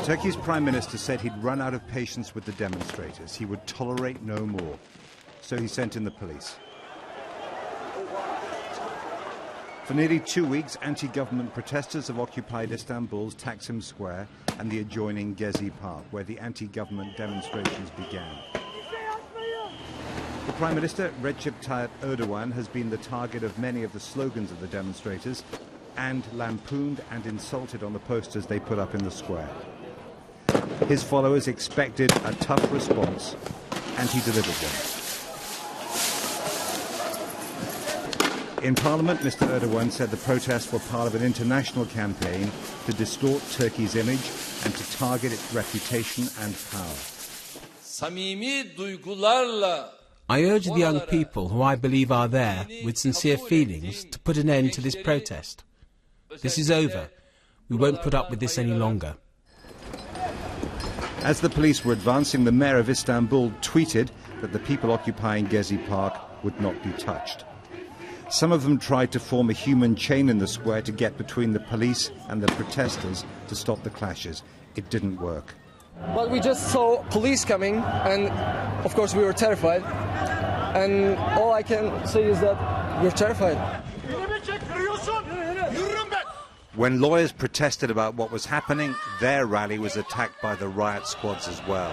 Turkey's Prime Minister said he'd run out of patience with the demonstrators. He would tolerate no more. So he sent in the police. For nearly 2 weeks, anti-government protesters have occupied Istanbul's Taksim Square and the adjoining Gezi Park, where the anti-government demonstrations began. The Prime Minister, Recep Tayyip Erdogan, has been the target of many of the slogans of the demonstrators and lampooned and insulted on the posters they put up in the square. His followers expected a tough response, and he delivered one. In Parliament, Mr. Erdogan said the protests were part of an international campaign to distort Turkey's image and to target its reputation and power. I urge the young people who I believe are there with sincere feelings to put an end to this protest. This is over. We won't put up with this any longer. As the police were advancing, the mayor of Istanbul tweeted that the people occupying Gezi Park would not be touched. Some of them tried to form a human chain in the square to get between the police and the protesters to stop the clashes. It didn't work. But we just saw police coming, and of course we were terrified. And all I can say is that we're terrified. When lawyers protested about what was happening, their rally was attacked by the riot squads as well.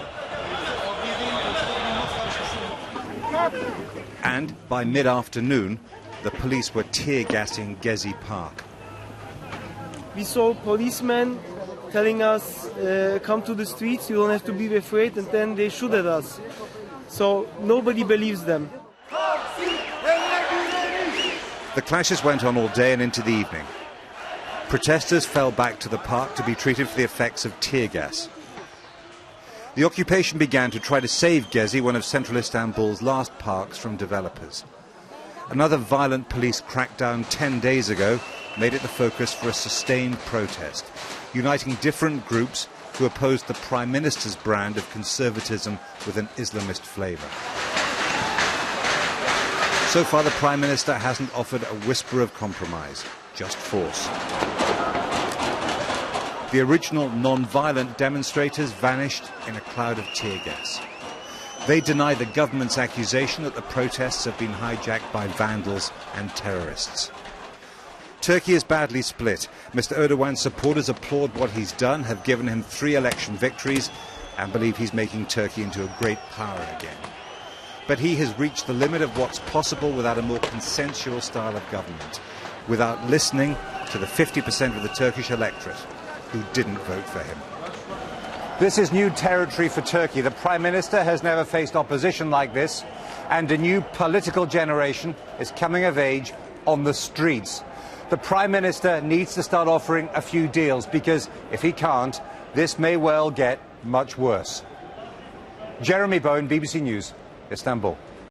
And by mid-afternoon, the police were tear-gassing Gezi Park. We saw policemen telling us, come to the streets, you don't have to be afraid, and then they shoot at us. So nobody believes them. The clashes went on all day and into the evening. Protesters fell back to the park to be treated for the effects of tear gas. The occupation began to try to save Gezi, one of central Istanbul's last parks, from developers. Another violent police crackdown 10 days ago made it the focus for a sustained protest, uniting different groups who opposed the Prime Minister's brand of conservatism with an Islamist flavour. So far, the Prime Minister hasn't offered a whisper of compromise, just force. The original non-violent demonstrators vanished in a cloud of tear gas. They deny the government's accusation that the protests have been hijacked by vandals and terrorists. Turkey is badly split. Mr. Erdogan's supporters applaud what he's done, have given him 3 election victories, and believe he's making Turkey into a great power again. But he has reached the limit of what's possible without a more consensual style of government, without listening to the 50% of the Turkish electorate who didn't vote for him. This is new territory for Turkey. The Prime Minister has never faced opposition like this, and a new political generation is coming of age on the streets. The Prime Minister needs to start offering a few deals, because if he can't, this may well get much worse. Jeremy Bowen, BBC News, Istanbul.